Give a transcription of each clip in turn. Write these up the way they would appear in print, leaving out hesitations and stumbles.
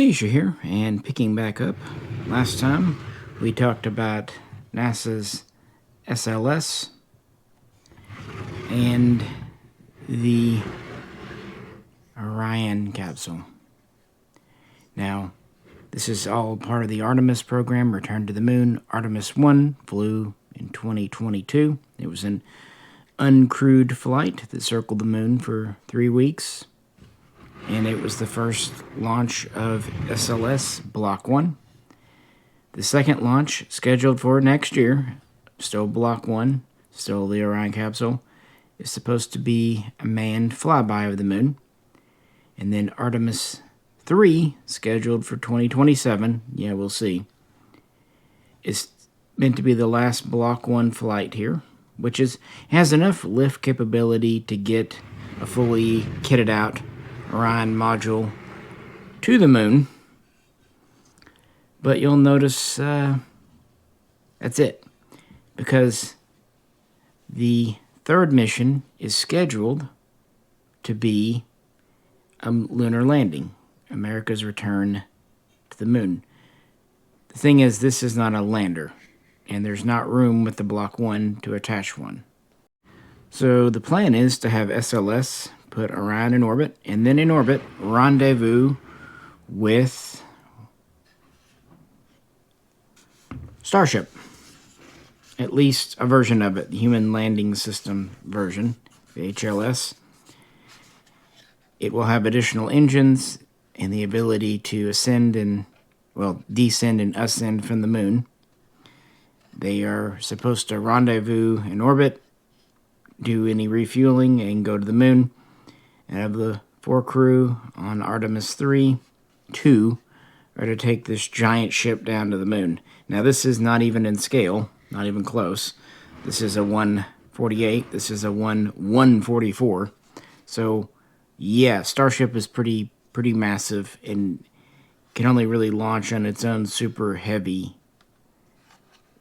Misha here, and picking back up. Last time we talked about NASA's SLS and the Orion capsule. Now, this is all part of the Artemis program, Return to the Moon. Artemis 1 flew in 2022. It was an uncrewed flight that circled the moon for 3 weeks. And it was the first launch of SLS Block 1. The second launch, scheduled for next year, still Block 1, still the Orion capsule, is supposed to be a manned flyby of the moon. And then Artemis 3, scheduled for 2027, yeah, we'll see, is meant to be the last Block 1 flight here, which has enough lift capability to get a fully kitted out Orion module to the moon. But you'll notice that's it, because the third mission is scheduled to be a lunar landing, America's return to the moon. The thing is, this is not a lander, and there's not room with the Block 1 to attach one. So the plan is to have SLS put Orion in orbit, and then in orbit, rendezvous with Starship. At least a version of it, the Human Landing System version, the HLS. It will have additional engines and the ability to descend and ascend from the moon. They are supposed to rendezvous in orbit, do any refueling, and go to the moon. And of the 4 crew on Artemis 3, 2 are to take this giant ship down to the moon. Now, this is not even in scale, not even close. This is a 1/48. This is a 1/144. So, yeah, Starship is pretty massive and can only really launch on its own super heavy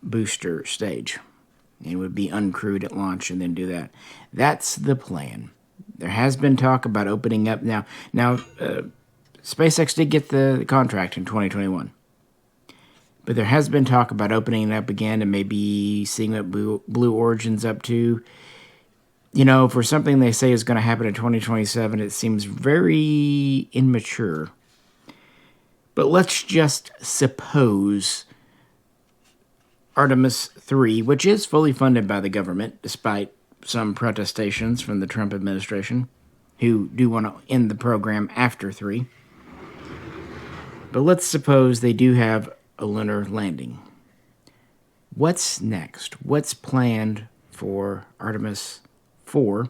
booster stage. It would be uncrewed at launch and then do that. That's the plan. There has been talk about opening up now. SpaceX did get the contract in 2021. But there has been talk about opening it up again and maybe seeing what Blue Origin's up to. You know, for something they say is going to happen in 2027, it seems very immature. But let's just suppose Artemis 3, which is fully funded by the government, despite some protestations from the Trump administration, who do want to end the program after 3. But let's suppose they do have a lunar landing. What's next? What's planned for Artemis 4,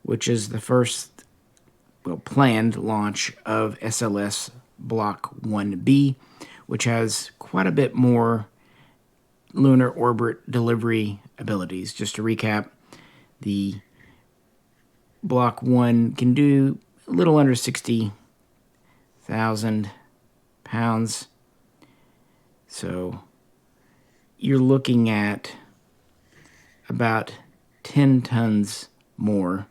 which is the first planned launch of SLS Block 1B, which has quite a bit more lunar orbit delivery abilities. Just to recap, the Block 1 can do a little under 60,000 pounds. So you're looking at about 10 tons more,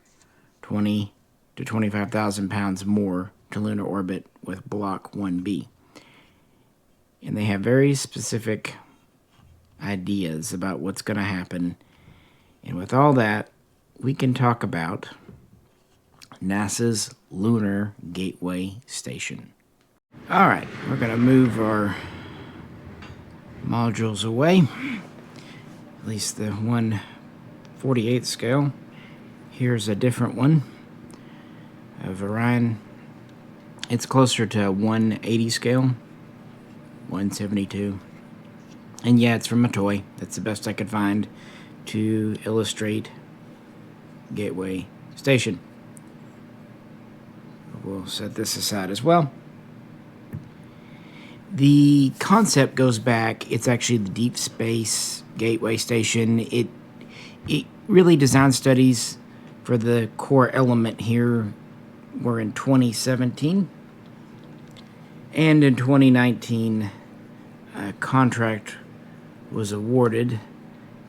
20 to 25,000 pounds more to lunar orbit with Block 1B. And they have very specific ideas about what's going to happen. And with all that, we can talk about NASA's Lunar Gateway Station. All right, we're going to move our modules away, at least the 1/48 scale. Here's a different one of Orion. It's closer to 1/80 scale, 1/72. And yeah, it's from a toy. That's the best I could find to illustrate Gateway Station. We'll set this aside as well. The concept goes back. It's actually the Deep Space Gateway Station. It really design studies for the core element here were in 2017. And in 2019, a contract was awarded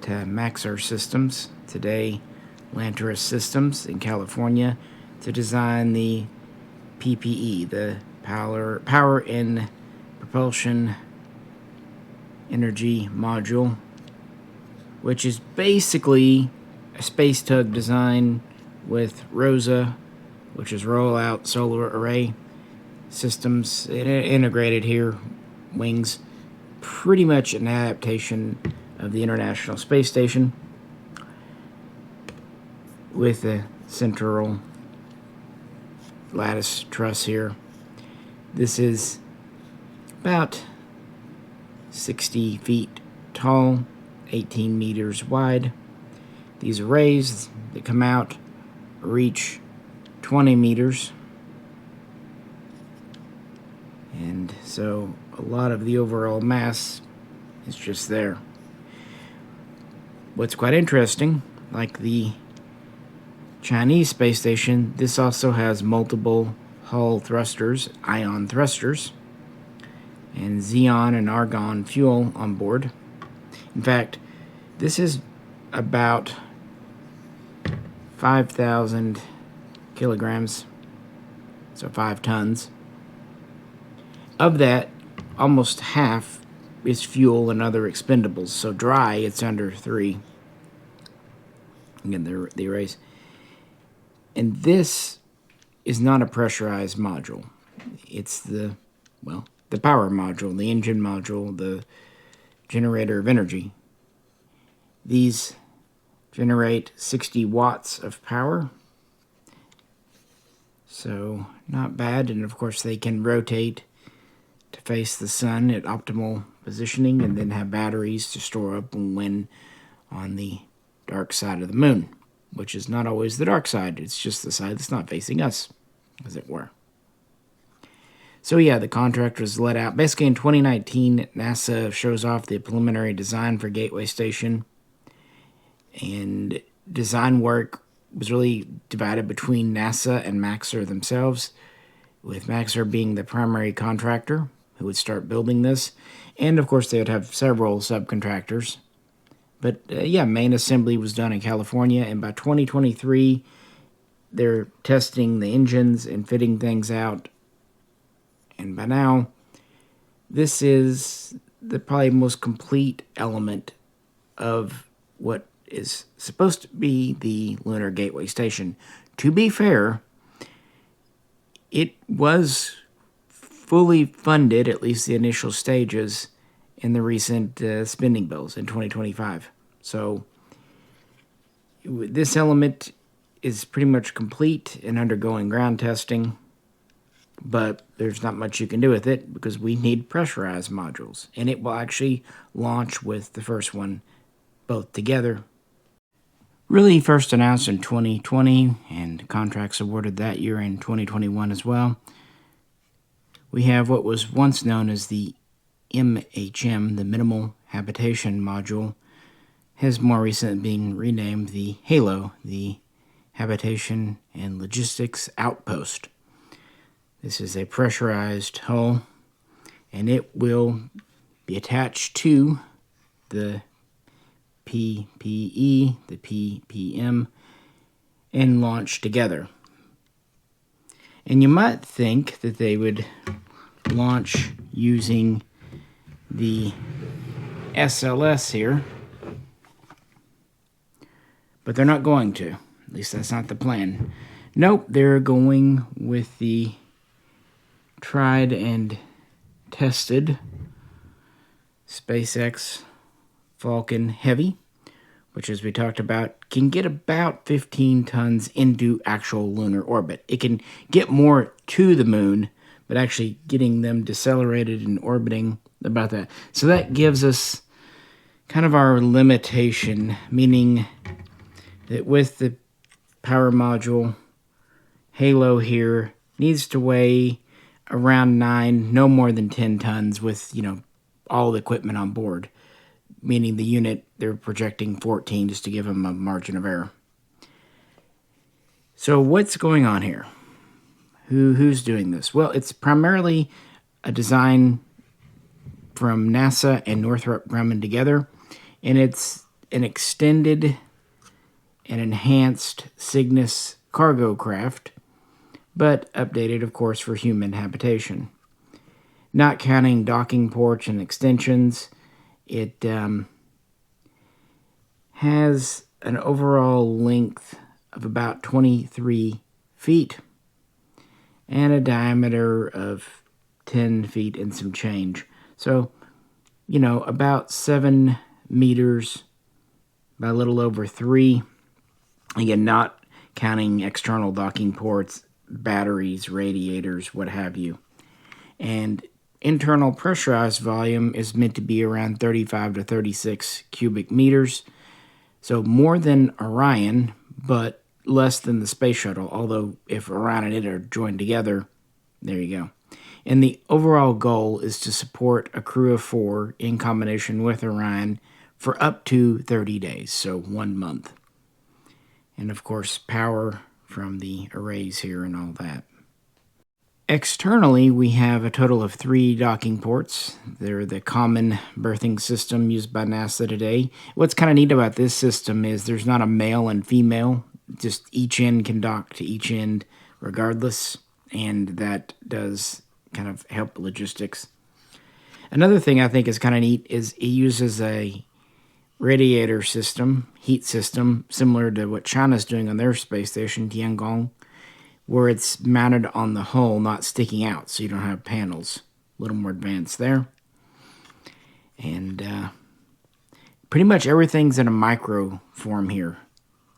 to Maxar Systems, today Lanteris Systems in California, to design the PPE, the power and propulsion energy module, which is basically a space tug design with ROSA, which is roll-out solar array systems integrated here, wings, pretty much an adaptation of the International Space Station with a central lattice truss here. This is about 60 feet tall, 18 meters wide. These arrays that come out reach 20 meters. And so a lot of the overall mass is just there. What's quite interesting, like the Chinese space station, this also has multiple Hall thrusters, ion thrusters, and xenon and argon fuel on board. In fact, this is about 5,000 kilograms, so 5 tons. Of that, almost half is fuel and other expendables. So dry, it's under 3. Again, the arrays. And this is not a pressurized module. It's the power module, the engine module, the generator of energy. These generate 60 watts of power. So not bad. And of course they can rotate to face the sun at optimal positioning and then have batteries to store up when on the dark side of the moon, which is not always the dark side. It's just the side that's not facing us, as it were. So yeah, the contract was let out. Basically in 2019, NASA shows off the preliminary design for Gateway Station. And design work was really divided between NASA and Maxar themselves, with Maxar being the primary contractor who would start building this. And of course they would have several subcontractors. But yeah, main assembly was done in California, and by 2023, they're testing the engines and fitting things out. And by now, this is the probably most complete element of what is supposed to be the Lunar Gateway Station. To be fair, it was fully funded, at least the initial stages, in the recent spending bills in 2025. So this element is pretty much complete and undergoing ground testing, but there's not much you can do with it because we need pressurized modules, and it will actually launch with the first one both together. Really first announced in 2020 and contracts awarded that year in 2021 as well. We have what was once known as the MHM, the Minimal Habitation Module, has more recently been renamed the HALO, the Habitation and Logistics Outpost. This is a pressurized hull, and it will be attached to the PPE, the PPM, and launch together. And you might think that they would launch using the SLS here, but they're not going to. At least that's not the plan. Nope, they're going with the tried and tested SpaceX Falcon Heavy, which, as we talked about, can get about 15 tons into actual lunar orbit. It can get more to the moon, but actually getting them decelerated and orbiting about that. So that gives us kind of our limitation, meaning that with the power module, HALO here needs to weigh around 9, no more than 10 tons with, all the equipment on board. Meaning the unit, they're projecting 14 just to give them a margin of error. So what's going on here? Who's doing this? Well, it's primarily a design from NASA and Northrop Grumman together, and it's an extended and enhanced Cygnus cargo craft but updated, of course, for human habitation. Not counting docking ports and extensions, it has an overall length of about 23 feet and a diameter of 10 feet and some change. So, about 7 meters by a little over 3. Again, not counting external docking ports, batteries, radiators, what have you. And internal pressurized volume is meant to be around 35 to 36 cubic meters. So more than Orion, but less than the space shuttle, although if Orion and it are joined together, there you go. And the overall goal is to support a crew of 4 in combination with Orion for up to 30 days, so 1 month. And of course, power from the arrays here and all that. Externally, we have a total of 3 docking ports. They're the common berthing system used by NASA today. What's kind of neat about this system is there's not a male and female, just each end can dock to each end regardless, and that does kind of help logistics. Another thing I think is kind of neat is it uses a radiator system, heat system, similar to what China's doing on their space station, Tiangong, where it's mounted on the hull, not sticking out, so you don't have panels. A little more advanced there. And pretty much everything's in a micro form here.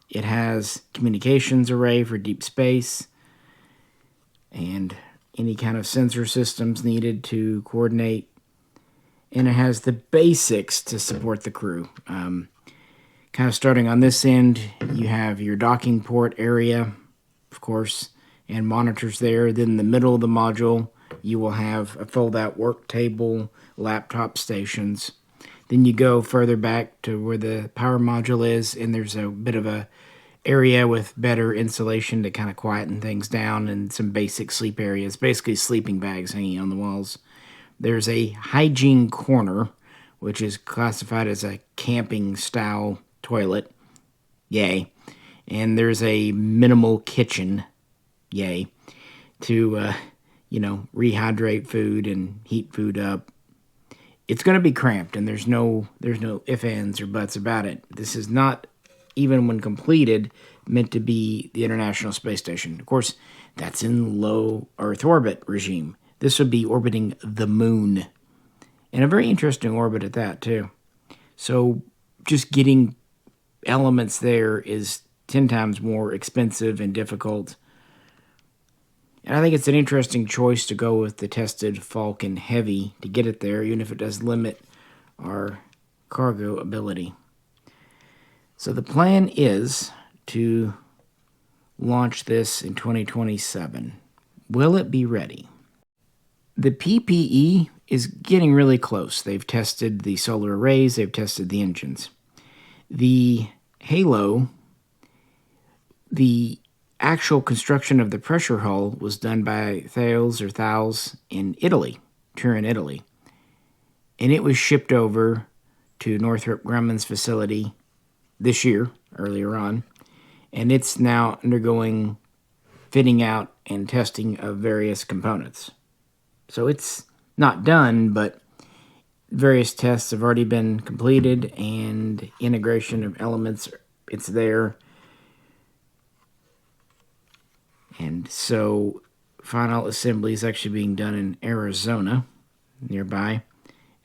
It has communications array for deep space and any kind of sensor systems needed to coordinate. And it has the basics to support the crew. Kind of starting on this end, you have your docking port area, of course, and monitors there. Then in the middle of the module, you will have a fold-out work table, laptop stations. Then you go further back to where the power module is, and there's a bit of a area with better insulation to kind of quieten things down, and some basic sleep areas, basically sleeping bags hanging on the walls. There's a hygiene corner, which is classified as a camping-style toilet. Yay. And there's a minimal kitchen. Yay. To, rehydrate food and heat food up. It's going to be cramped, and there's no ifs, ands, or buts about it. This is not, even when completed, meant to be the International Space Station. Of course, that's in low Earth orbit regime. This would be orbiting the moon. And a very interesting orbit at that, too. So just getting elements there is 10 times more expensive and difficult. And I think it's an interesting choice to go with the tested Falcon Heavy to get it there, even if it does limit our cargo ability. So the plan is to launch this in 2027. Will it be ready? The PPE is getting really close. They've tested the solar arrays, they've tested the engines. The Halo, the actual construction of the pressure hull was done by Thales in Italy, Turin, Italy. And it was shipped over to Northrop Grumman's facility this year, earlier on. And it's now undergoing fitting out and testing of various components. So it's not done, but various tests have already been completed, and integration of elements, it's there. And so final assembly is actually being done in Arizona, nearby.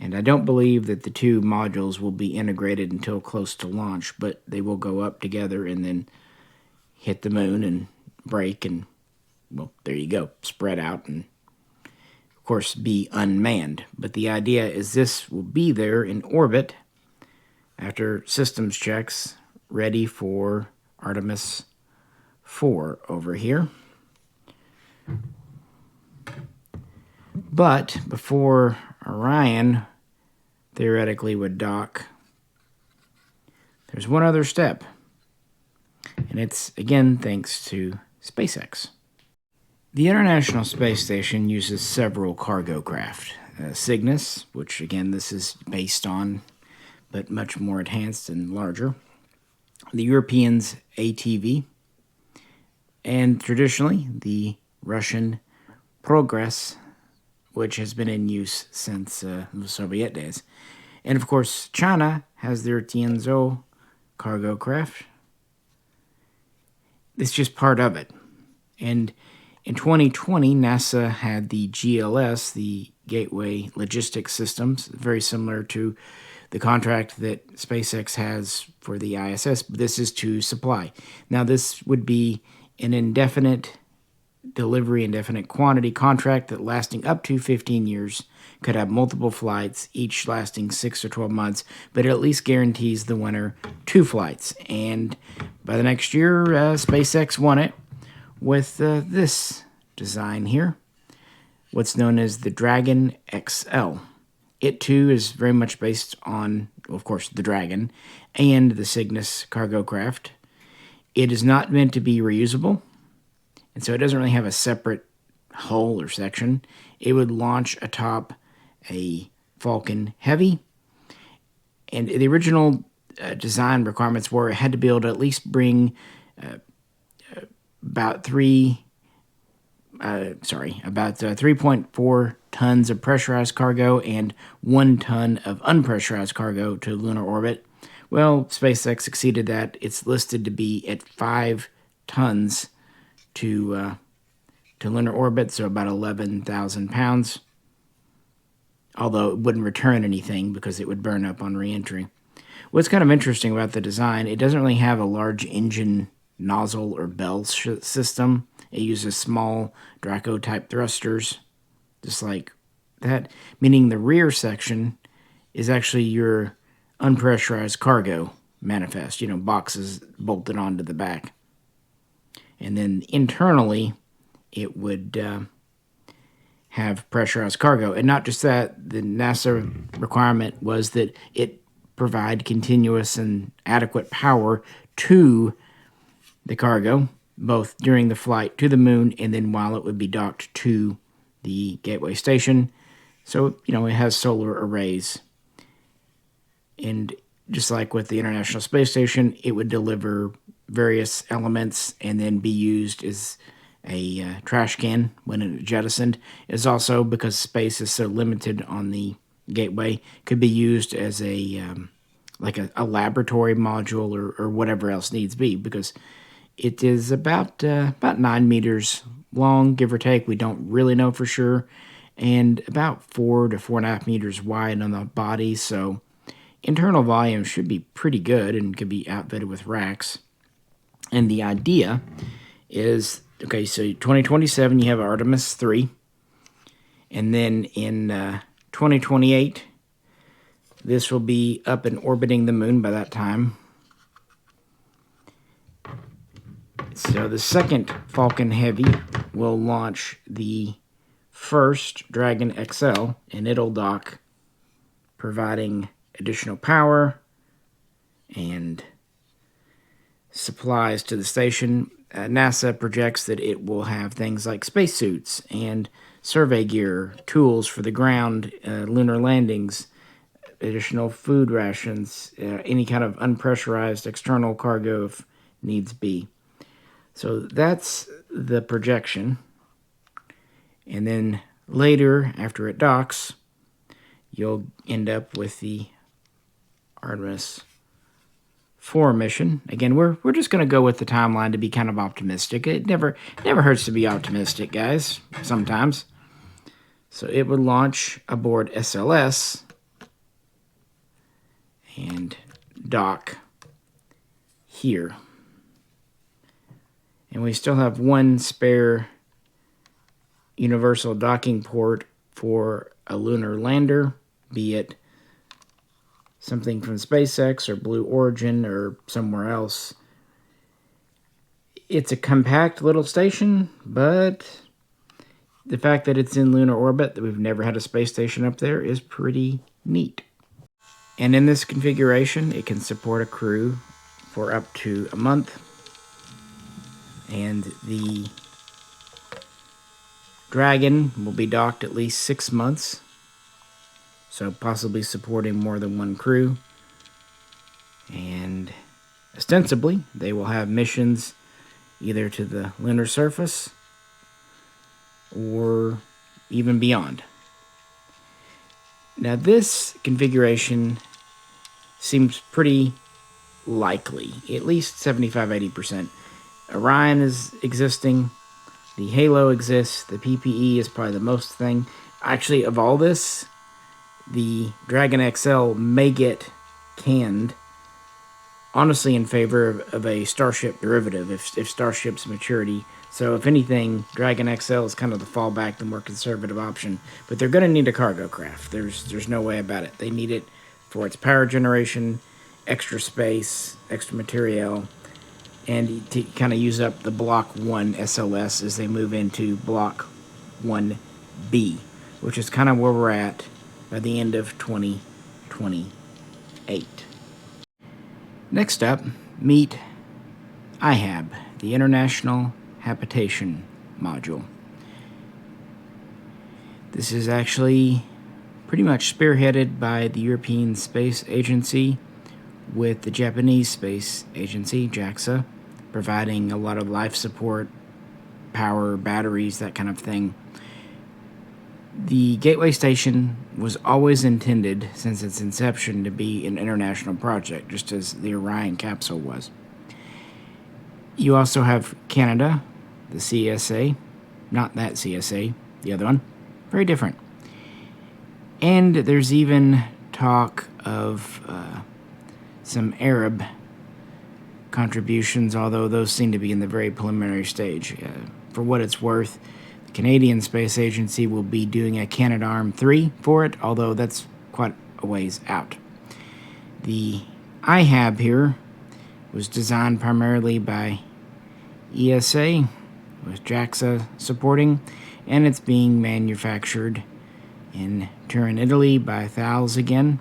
And I don't believe that the 2 modules will be integrated until close to launch, but they will go up together and then hit the moon and break and, well, there you go, spread out and, of course, be unmanned. But the idea is this will be there in orbit after systems checks, ready for Artemis 4 over here. But before Orion theoretically would dock, there's one other step. And it's, again, thanks to SpaceX. The International Space Station uses several cargo craft. Cygnus, which, again, this is based on, but much more enhanced and larger. The Europeans' ATV. And traditionally, the Russian Progress, which has been in use since the Soviet days. And of course, China has their Tianzhou cargo craft. It's just part of it. And in 2020, NASA had the GLS, the Gateway Logistics Systems, very similar to the contract that SpaceX has for the ISS. This is to supply. Now, this would be an indefinite delivery, indefinite quantity contract that lasting up to 15 years, could have multiple flights, each lasting 6 or 12 months, but it at least guarantees the winner 2 flights. And by the next year, SpaceX won it with this design here, what's known as the Dragon XL. It too is very much based on, of course, the Dragon and the Cygnus cargo craft. It is not meant to be reusable, and so it doesn't really have a separate hull or section. It would launch atop a Falcon Heavy, and the original design requirements were it had to be able to at least bring about 3.4 tons of pressurized cargo and 1 ton of unpressurized cargo to lunar orbit. Well, SpaceX exceeded that. It's listed to be at 5 tons to lunar orbit, so about 11,000 pounds. Although it wouldn't return anything because it would burn up on reentry. What's kind of interesting about the design, it doesn't really have a large engine nozzle or bell system. It uses small Draco-type thrusters, just like that, meaning the rear section is actually your unpressurized cargo manifest, boxes bolted onto the back. And then internally, it would have pressurized cargo. And not just that, the NASA requirement was that it provide continuous and adequate power to the cargo, both during the flight to the moon and then while it would be docked to the Gateway Station. So, it has solar arrays. And just like with the International Space Station, it would deliver various elements and then be used as a trash can when it jettisoned. It's also, because space is so limited on the Gateway, could be used as a laboratory module or whatever else needs be, because it is about 9 meters long, give or take. We don't really know for sure, and about 4 to 4.5 meters wide on the body. So internal volume should be pretty good and could be outfitted with racks. And the idea is, okay, so 2027 you have Artemis 3, and then in 2028 this will be up and orbiting the moon by that time. So the second Falcon Heavy will launch the first Dragon XL, and it'll dock, providing additional power and supplies to the station. NASA projects that it will have things like spacesuits and survey gear, tools for the ground, lunar landings, additional food rations, any kind of unpressurized external cargo if needs be. So that's the projection. And then later, after it docks, you'll end up with the Artemis 4 mission. Again, we're just going to go with the timeline to be kind of optimistic. It never hurts to be optimistic, guys, sometimes. So it would launch aboard SLS and dock here. And we still have one spare universal docking port for a lunar lander, be it something from SpaceX or Blue Origin or somewhere else. It's a compact little station, but the fact that it's in lunar orbit, that we've never had a space station up there, is pretty neat. And in this configuration, it can support a crew for up to a month. And the Dragon will be docked at least 6 months, so possibly supporting more than one crew. And ostensibly, they will have missions either to the lunar surface or even beyond. Now this configuration seems pretty likely, at least 75-80%. Orion is existing, the Halo exists, the PPE is probably the most thing. Actually, of all this, the Dragon XL may get canned, honestly in favor of a Starship derivative, if Starship's maturity. So if anything, Dragon XL is kind of the fallback, the more conservative option. But they're going to need a cargo craft. There's no way about it. They need it for its power generation, extra space, extra material, and to kind of use up the Block 1 SOS as they move into Block 1B, which is kind of where we're at by the end of 2028. Next up, meet IHAB, the International Habitation Module. This is actually pretty much spearheaded by the European Space Agency with the Japanese Space Agency, JAXA, providing a lot of life support, power, batteries, that kind of thing. The Gateway Station was always intended, since its inception, to be an international project, just as the Orion capsule was. You also have Canada, the CSA, not that CSA, the other one, very different. And there's even talk of some Arab contributions, although those seem to be in the very preliminary stage. For what it's worth, the Canadian Space Agency will be doing a Canadarm3 for it, although that's quite a ways out. The IHAB here was designed primarily by ESA, with JAXA supporting, and it's being manufactured in Turin, Italy by Thales again.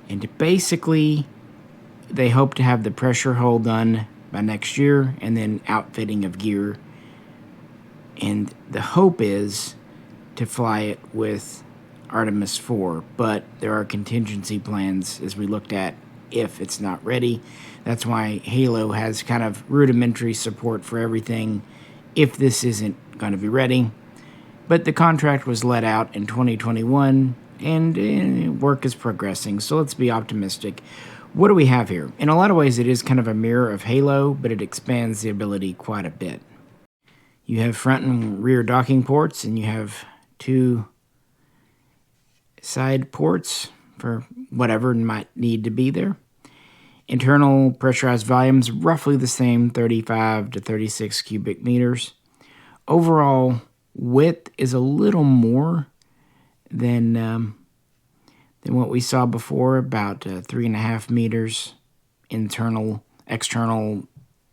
And basically, they hope to have the pressure hull done by next year, and then outfitting of gear. And the hope is to fly it with Artemis 4, but there are contingency plans, as we looked at, if it's not ready. That's why Halo has kind of rudimentary support for everything if this isn't going to be ready. But the contract was let out in 2021, and work is progressing, so let's be optimistic. What do we have here? In a lot of ways, it is kind of a mirror of Halo, but it expands the ability quite a bit. You have front and rear docking ports, and you have 2 side ports for whatever might need to be there. Internal pressurized volumes, roughly the same, 35 to 36 cubic meters. Overall width is a little more than what we saw before, about 3.5 meters internal, external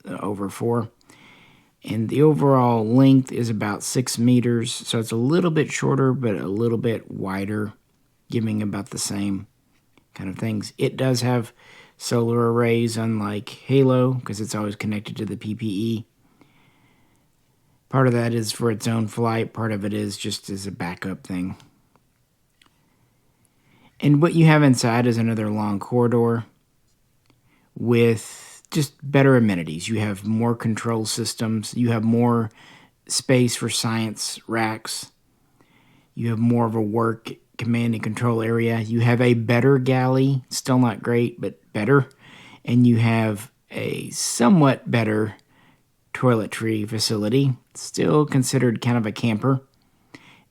over 4. And the overall length is about 6 meters, so it's a little bit shorter, but a little bit wider, giving about the same kind of things. It does have solar arrays, unlike Halo, because it's always connected to the PPE. Part of that is for its own flight, part of it is just as a backup thing. And what you have inside is another long corridor with just better amenities. You have more control systems. You have more space for science racks. You have more of a work command and control area. You have a better galley. Still not great, but better. And you have a somewhat better toiletry facility. Still considered kind of a camper.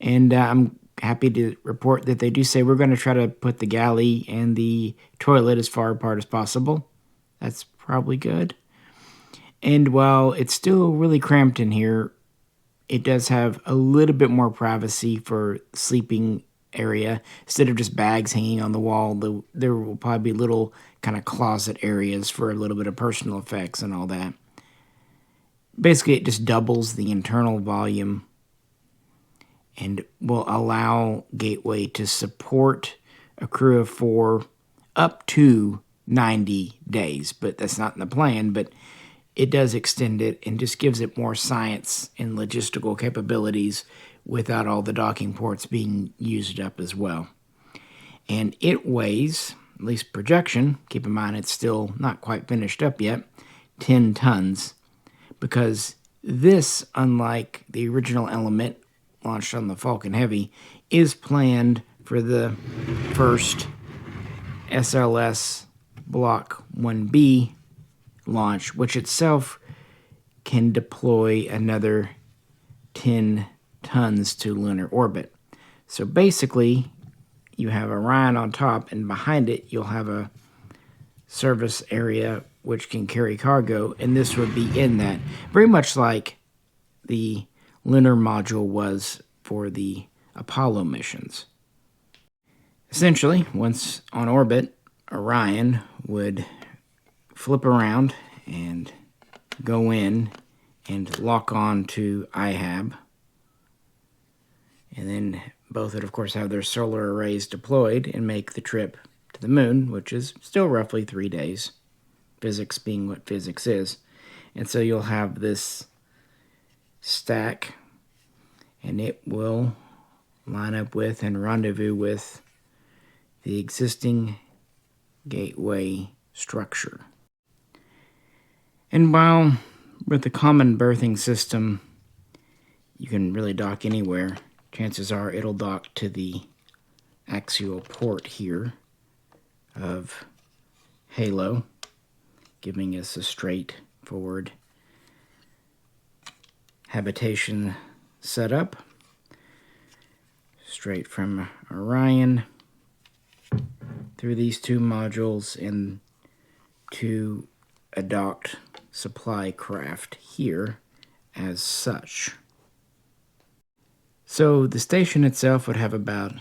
And I'm happy to report that they do say we're going to try to put the galley and the toilet as far apart as possible. That's probably good. And while it's still really cramped in here, it does have a little bit more privacy for sleeping area. Instead of just bags hanging on the wall, there will probably be little kind of closet areas for a little bit of personal effects and all that. Basically, it just doubles the internal volume and will allow Gateway to support a crew of 4 up to 90 days. But that's not in the plan, but it does extend it and just gives it more science and logistical capabilities without all the docking ports being used up as well. And it weighs, at least projection, keep in mind it's still not quite finished up yet, 10 tons, because this, unlike the original Element launched on the Falcon Heavy, is planned for the first SLS Block 1B launch, which itself can deploy another 10 tons to lunar orbit. So basically, you have Orion on top, and behind it you'll have a service area which can carry cargo, and this would be in that, very much like the lunar module was for the Apollo missions. Essentially, once on orbit, Orion would flip around and go in and lock on to IHAB, and then both would, of course, have their solar arrays deployed and make the trip to the moon, which is still roughly 3 days, physics being what physics is. And so you'll have this stack, and it will line up with and rendezvous with the existing gateway structure. And while with the common berthing system, you can really dock anywhere, chances are it'll dock to the axial port here of Halo, giving us a straightforward habitation setup, straight from Orion through these two modules and to a docked supply craft here as such. So the station itself would have about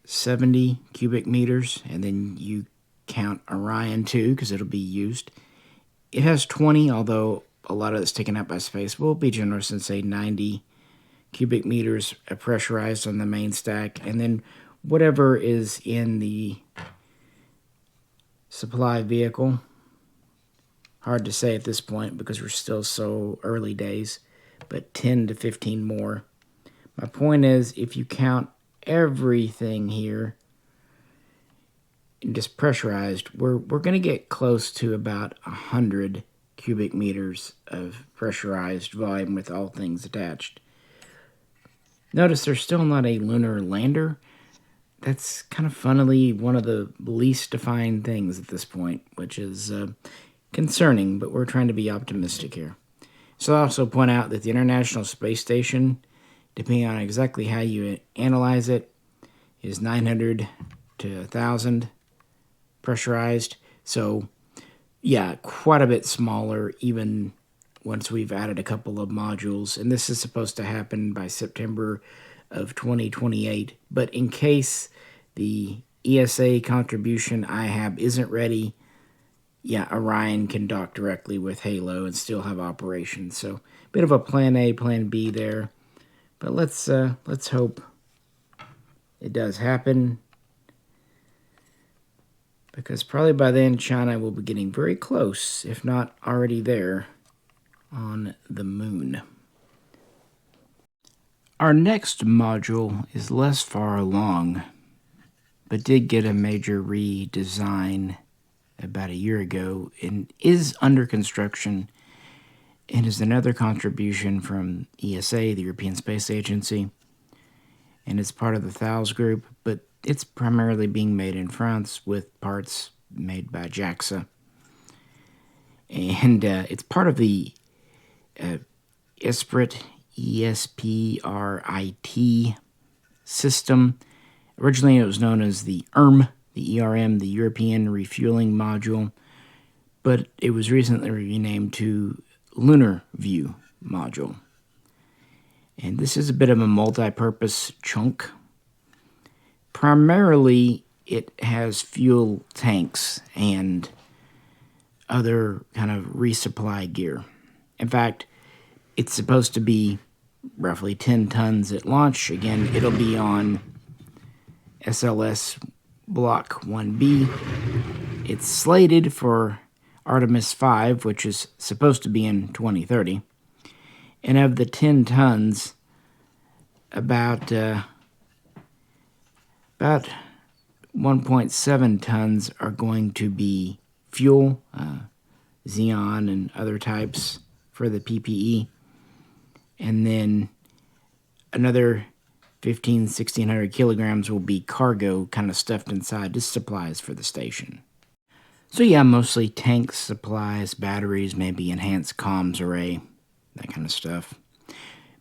70 cubic meters, and then you count Orion too, because it'll be used. It has 20, although a lot of it's taken up by space. We'll be generous and say 90 cubic meters pressurized on the main stack, and then whatever is in the supply vehicle. Hard to say at this point because we're still so early days, but 10 to 15 more. My point is, if you count everything here and just pressurized, we're going to get close to about 100 cubic meters of pressurized volume with all things attached. Notice there's still not a lunar lander. That's kind of funnily one of the least defined things at this point, which is concerning, but we're trying to be optimistic here. So I'll also point out that the International Space Station, depending on exactly how you analyze it, is 900 to 1,000 pressurized. So, yeah, quite a bit smaller, even once we've added a couple of modules. And this is supposed to happen by September of 2028. But in case the ESA contribution IHAB isn't ready, yeah, Orion can dock directly with Halo and still have operations. So, a bit of a plan A, plan B there. But let's hope it does happen, because probably by then China will be getting very close, if not already there, on the moon. Our next module is less far along, but did get a major redesign about a year ago and is under construction. It is another contribution from ESA, the European Space Agency, and it's part of the Thales group, but it's primarily being made in France with parts made by JAXA. And it's part of the ESPRIT, ESPRIT system. Originally it was known as the ERM, the European Refueling Module, but it was recently renamed to Lunar View Module. And this is a bit of a multi-purpose chunk. Primarily, it has fuel tanks and other kind of resupply gear. In fact, it's supposed to be roughly 10 tons at launch. Again, it'll be on SLS Block 1B. It's slated for Artemis 5, which is supposed to be in 2030. And of the 10 tons, about 1.7 tons are going to be fuel, xenon and other types for the PPE. and then another 1,600 kilograms will be cargo kind of stuffed inside, just supplies for the station. So yeah, mostly tanks, supplies, batteries, maybe enhanced comms array, that kind of stuff.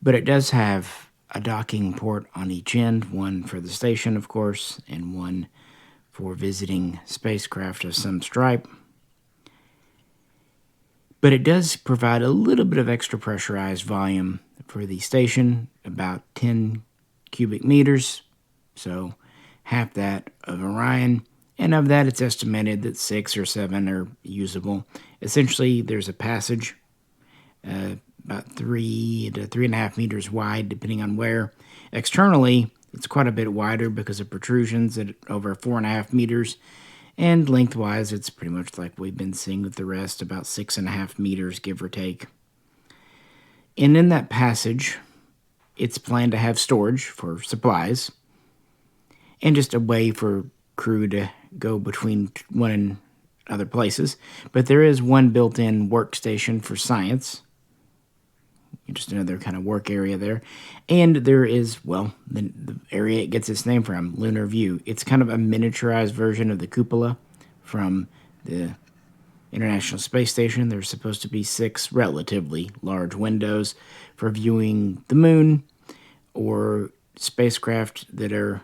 But it does have a docking port on each end, one for the station, of course, and one for visiting spacecraft of some stripe. But it does provide a little bit of extra pressurized volume for the station, about 10 cubic meters, so half that of Orion. And of that, it's estimated that 6 or 7 are usable. Essentially, there's a passage about 3 to 3.5 meters wide, depending on where. Externally, it's quite a bit wider because of protrusions at over 4.5 meters. And lengthwise, it's pretty much like we've been seeing with the rest, about 6.5 meters, give or take. And in that passage, it's planned to have storage for supplies and just a way for crew to go between one and other places. But there is one built-in workstation for science, just another kind of work area there. And there is, well, the area it gets its name from, Lunar View. It's kind of a miniaturized version of the cupola from the International Space Station. There's supposed to be 6 relatively large windows for viewing the moon or spacecraft that are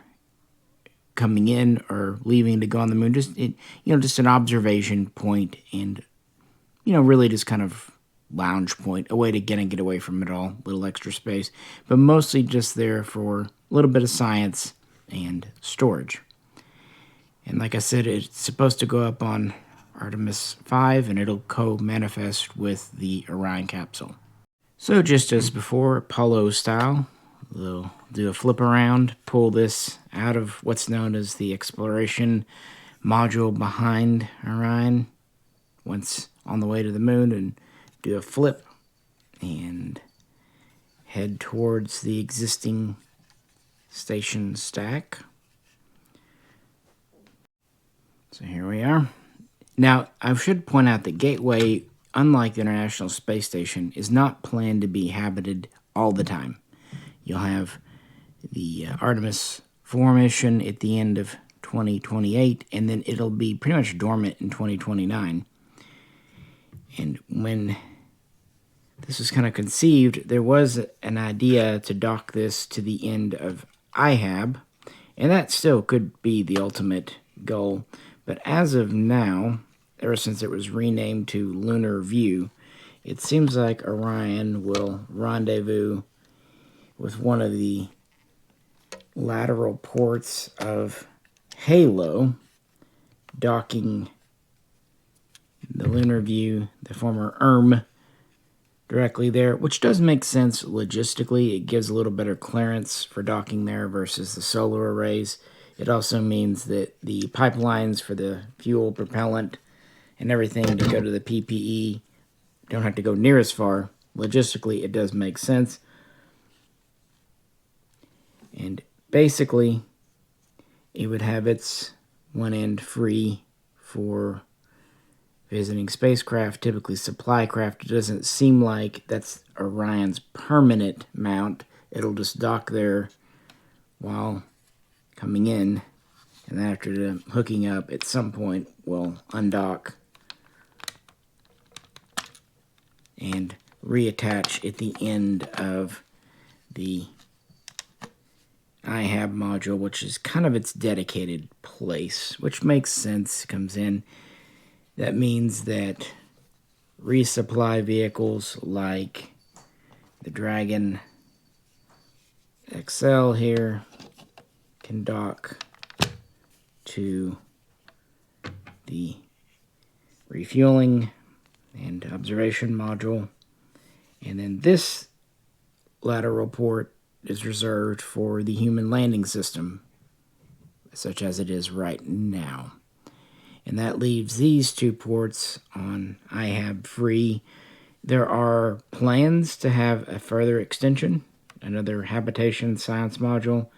coming in or leaving to go on the moon. Just an observation point, and really just kind of lounge point, a way to get away from it all, little extra space, but mostly just there for a little bit of science and storage. And like I said, it's supposed to go up on Artemis 5, and it'll co-manifest with the Orion capsule. So just as before, Apollo style, we'll do a flip around, pull this out of what's known as the exploration module behind Orion once on the way to the moon, and do a flip and head towards the existing station stack. So here we are. Now, I should point out that Gateway, unlike the International Space Station, is not planned to be habited all the time. You'll have the Artemis 4 mission at the end of 2028, and then it'll be pretty much dormant in 2029. And when this was kind of conceived, there was an idea to dock this to the end of IHAB, and that still could be the ultimate goal. But as of now, ever since it was renamed to Lunar View, it seems like Orion will rendezvous with one of the lateral ports of Halo, docking the Lunar View, the former directly there, which does make sense logistically. It gives a little better clearance for docking there versus the solar arrays. It also means that the pipelines for the fuel, propellant, and everything to go to the PPE don't have to go near as far. Logistically, it does make sense. And basically, it would have its one end free for visiting spacecraft, typically supply craft. It doesn't seem like that's Orion's permanent mount. It'll just dock there while coming in, and then after the hooking up, at some point, will undock and reattach at the end of the IHAB module, which is kind of its dedicated place, which makes sense. Comes in. That means that resupply vehicles like the Dragon XL here can dock to the refueling and observation module. And then this lateral port is reserved for the human landing system, such as it is right now. And that leaves these 2 ports on IHAB free. There are plans to have a further extension, another habitation science module,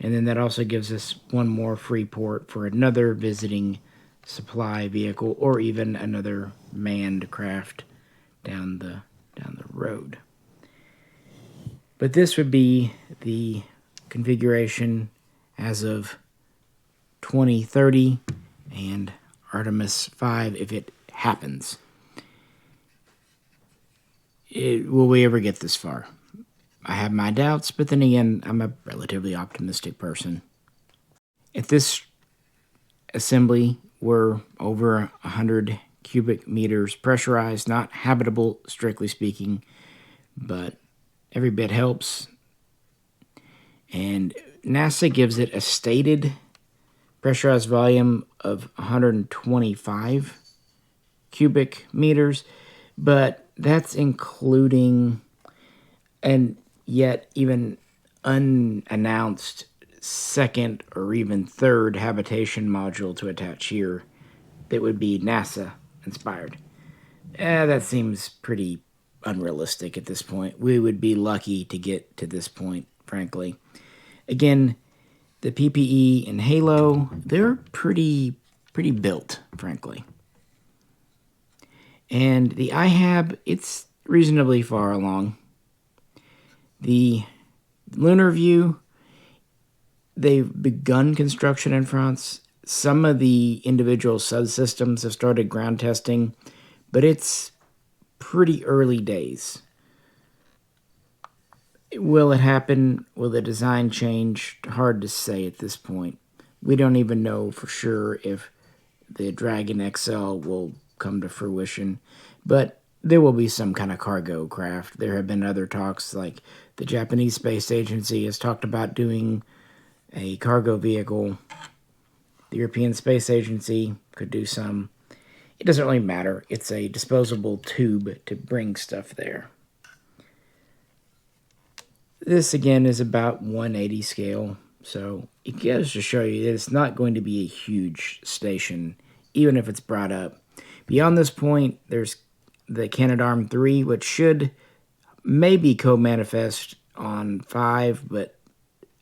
and then that also gives us one more free port for another visiting supply vehicle or even another manned craft down the road. But this would be the configuration as of 2030 and Artemis 5 if it happens. Will we ever get this far? I have my doubts, but then again, I'm a relatively optimistic person. If this assembly were over 100 cubic meters pressurized, not habitable, strictly speaking, but every bit helps. And NASA gives it a stated pressurized volume of 125 cubic meters, but that's including and yet even unannounced second or even third habitation module to attach here that would be NASA inspired. That seems pretty unrealistic at this point. We would be lucky to get to this point, frankly. Again, the PPE and Halo, they're pretty built, frankly. And the IHAB, it's reasonably far along. The Lunar view, they've begun construction in France. Some of the individual subsystems have started ground testing, but it's pretty early days. Will it happen? Will the design change? Hard to say at this point. We don't even know for sure if the Dragon XL will come to fruition, but there will be some kind of cargo craft. There have been other talks, like the Japanese Space Agency has talked about doing a cargo vehicle. The European Space Agency could do some. It doesn't really matter. It's a disposable tube to bring stuff there. This, again, is about 180 scale, so it goes to show you that it's not going to be a huge station, even if it's brought up. Beyond this point, there's the Canadarm3, which should maybe co-manifest on 5, but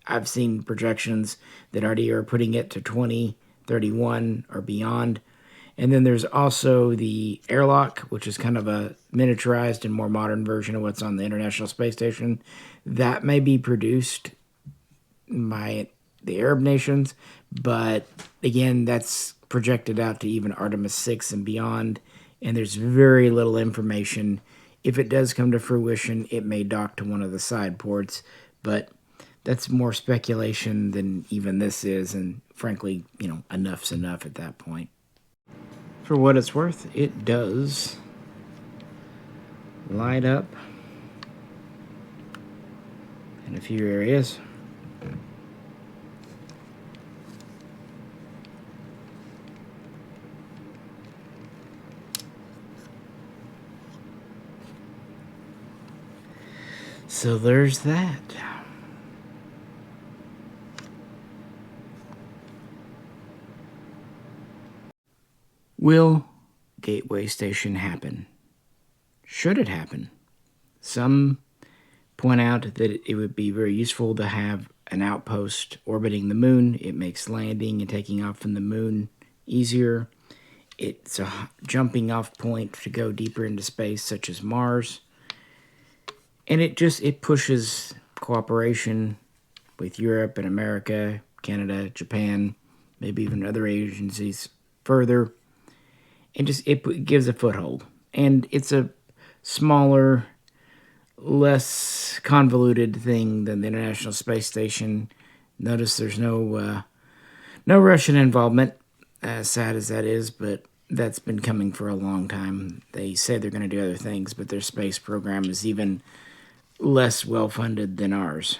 I've seen projections that already are putting it to 2031 or beyond. And then there's also the airlock, which is kind of a miniaturized and more modern version of what's on the International Space Station. That may be produced by the Arab nations, but again, that's projected out to even Artemis 6 and beyond, and there's very little information. If it does come to fruition, it may dock to one of the side ports, but that's more speculation than even this is, and frankly, enough's enough at that point. For what it's worth, it does light up in a few areas. So there's that. Will Gateway Station happen? Should it happen? Some point out that it would be very useful to have an outpost orbiting the moon. It makes landing and taking off from the moon easier. It's a jumping off point to go deeper into space, such as Mars. And it pushes cooperation with Europe and America, Canada, Japan, maybe even other agencies further. And it gives a foothold. And it's a smaller, less convoluted thing than the International Space Station. Notice there's no Russian involvement, as sad as that is, but that's been coming for a long time. They say they're going to do other things, but their space program is even less well-funded than ours.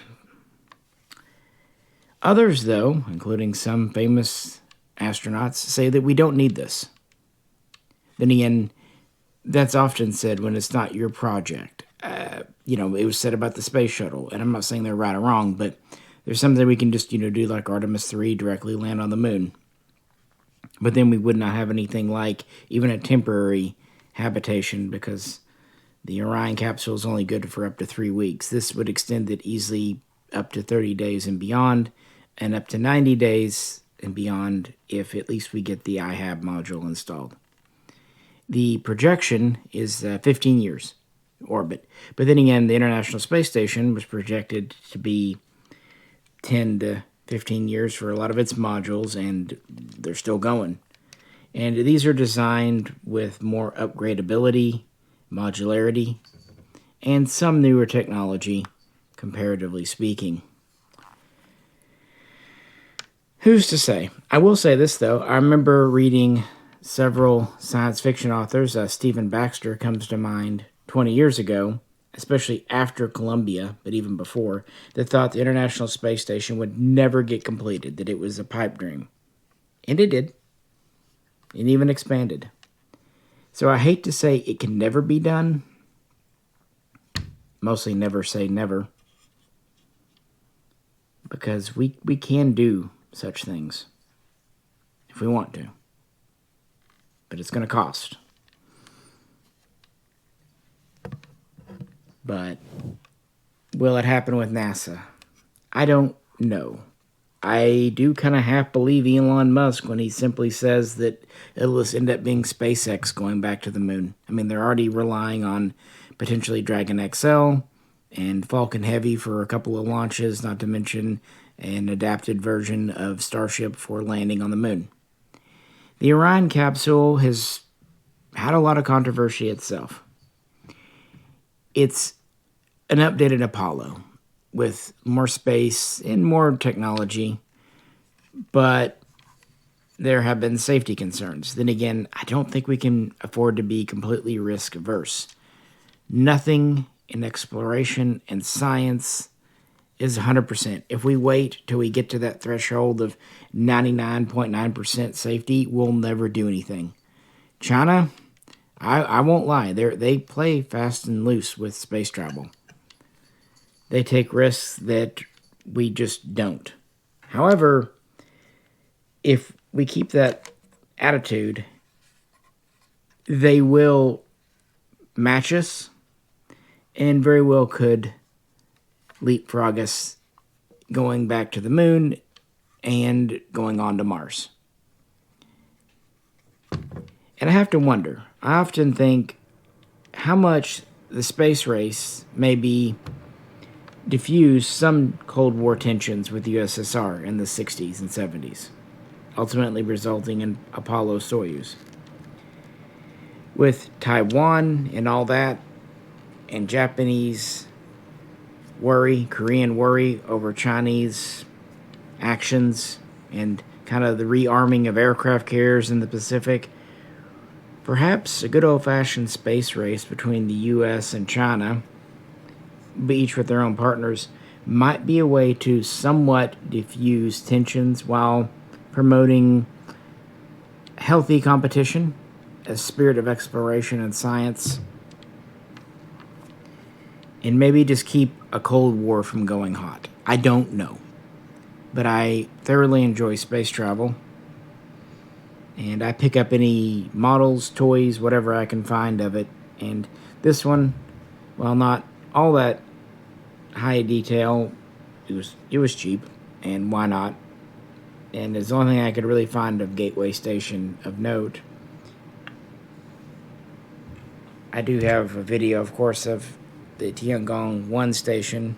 Others, though, including some famous astronauts, say that we don't need this. Then again, that's often said when it's not your project. It was said about the space shuttle, and I'm not saying they're right or wrong, but there's something we can just, do like Artemis 3, directly land on the moon. But then we would not have anything like even a temporary habitation because the Orion capsule is only good for up to 3 weeks. This would extend it easily up to 30 days and beyond, and up to 90 days and beyond if at least we get the IHAB module installed. The projection is 15 years. orbit. But then again, the International Space Station was projected to be 10 to 15 years for a lot of its modules, and they're still going. And these are designed with more upgradability, modularity, and some newer technology, comparatively speaking. Who's to say? I will say this, though. I remember reading several science fiction authors. Stephen Baxter comes to mind 20 years ago, especially after Columbia, but even before, that thought the International Space Station would never get completed, that it was a pipe dream. And it did. It even expanded. So I hate to say it can never be done. Mostly never say never. Because we can do such things if we want to. But it's going to cost. But will it happen with NASA? I don't know. I do kind of half believe Elon Musk when he simply says that it'll just end up being SpaceX going back to the moon. I mean, they're already relying on potentially Dragon XL and Falcon Heavy for a couple of launches, not to mention an adapted version of Starship for landing on the moon. The Orion capsule has had a lot of controversy itself. It's an updated Apollo with more space and more technology, but there have been safety concerns. Then again, I don't think we can afford to be completely risk averse. Nothing in exploration and science is 100%. If we wait till we get to that threshold of 99.9% safety, we'll never do anything. China, I won't lie, they play fast and loose with space travel. They take risks that we just don't. However, if we keep that attitude, they will match us and very well could leapfrog us going back to the moon and going on to Mars. And I have to wonder, I often think how much the space race maybe diffused some Cold War tensions with the USSR in the 60s and 70s, ultimately resulting in Apollo-Soyuz. With Taiwan and all that, and Japanese worry, Korean worry over Chinese actions, and kind of the rearming of aircraft carriers in the Pacific, perhaps a good old-fashioned space race between the U.S. and China, each with their own partners, might be a way to somewhat diffuse tensions while promoting healthy competition, a spirit of exploration and science, and maybe just keep a Cold War from going hot. I don't know. But I thoroughly enjoy space travel. And I pick up any models, toys, whatever I can find of it. And this one, while not all that high detail, it was cheap. And why not? And it's the only thing I could really find of Gateway Station of note. I do have a video, of course, of the Tiangong 1 station.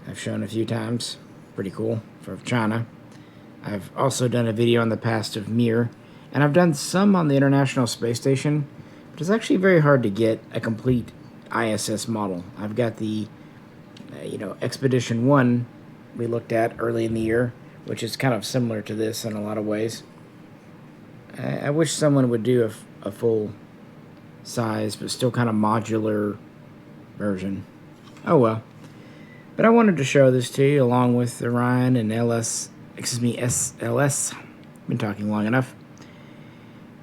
I've shown a few times. Pretty cool for China. I've also done a video in the past of Mir, and I've done some on the International Space Station, but it's actually very hard to get a complete ISS model. I've got the, Expedition 1 we looked at early in the year, which is kind of similar to this in a lot of ways. I wish someone would do a full size, but still kind of modular version. Oh well. But I wanted to show this to you along with Orion and SLS. Been talking long enough.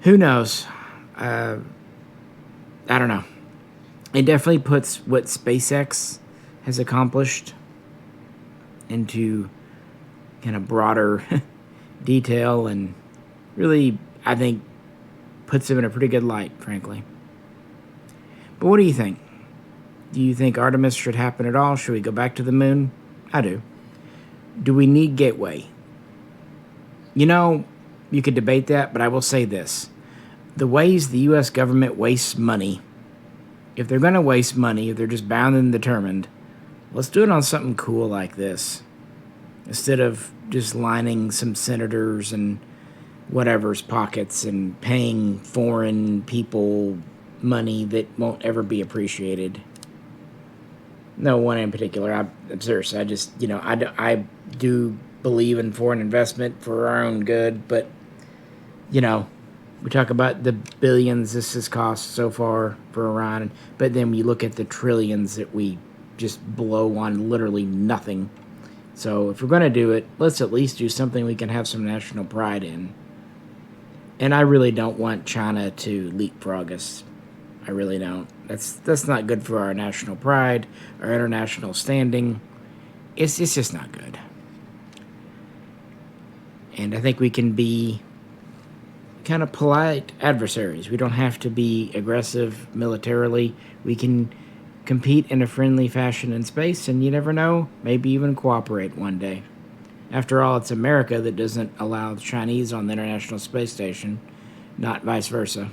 Who knows? I don't know. It definitely puts what SpaceX has accomplished into kind of broader detail and really, I think, puts them in a pretty good light, frankly. But what do you think? Do you think Artemis should happen at all? Should we go back to the moon? I do. Do we need Gateway? You could debate that, but I will say this. The ways the U.S. government wastes money if they're going to waste money, if they're just bound and determined, let's do it on something cool like this. Instead of just lining some senators and whatever's pockets and paying foreign people money that won't ever be appreciated. No one in particular. I'm serious. I just, I do believe in foreign investment for our own good, but, we talk about the billions this has cost so far for Iran, but then we look at the trillions that we just blow on literally nothing. So if we're going to do it, let's at least do something we can have some national pride in. And I really don't want China to leapfrog us. I really don't. That's not good for our national pride, our international standing. It's just not good. And I think we can be kind of polite adversaries. We don't have to be aggressive militarily. We can compete in a friendly fashion in space, and you never know, maybe even cooperate one day. After all, it's America that doesn't allow the Chinese on the International Space Station, not vice versa.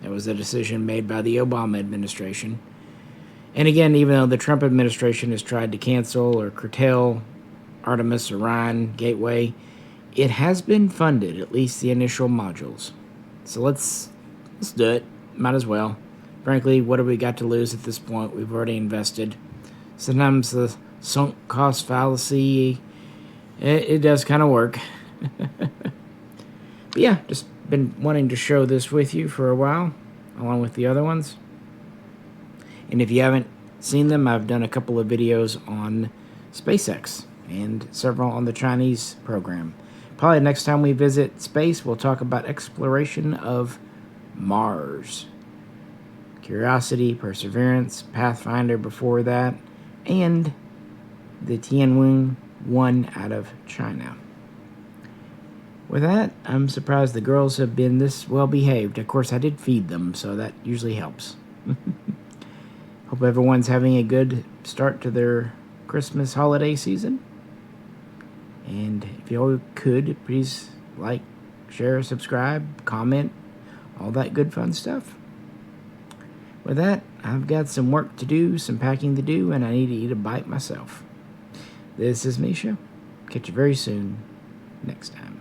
That was a decision made by the Obama administration. And again, even though the Trump administration has tried to cancel or curtail Artemis, Orion, Gateway, it has been funded, at least the initial modules. So let's do it. Might as well. Frankly, what have we got to lose at this point? We've already invested. Sometimes the sunk cost fallacy, it does kind of work. But yeah, just been wanting to show this with you for a while, along with the other ones. And if you haven't seen them, I've done a couple of videos on SpaceX and several on the Chinese program. Probably next time we visit space, we'll talk about exploration of Mars. Curiosity, Perseverance, Pathfinder before that, and the Tianwen-1 out of China. With that, I'm surprised the girls have been this well behaved. Of course, I did feed them, so that usually helps. Hope everyone's having a good start to their Christmas holiday season. And if you all could, please like, share, subscribe, comment, all that good fun stuff. With that, I've got some work to do, some packing to do, and I need to eat a bite myself. This is Misha. Catch you very soon next time.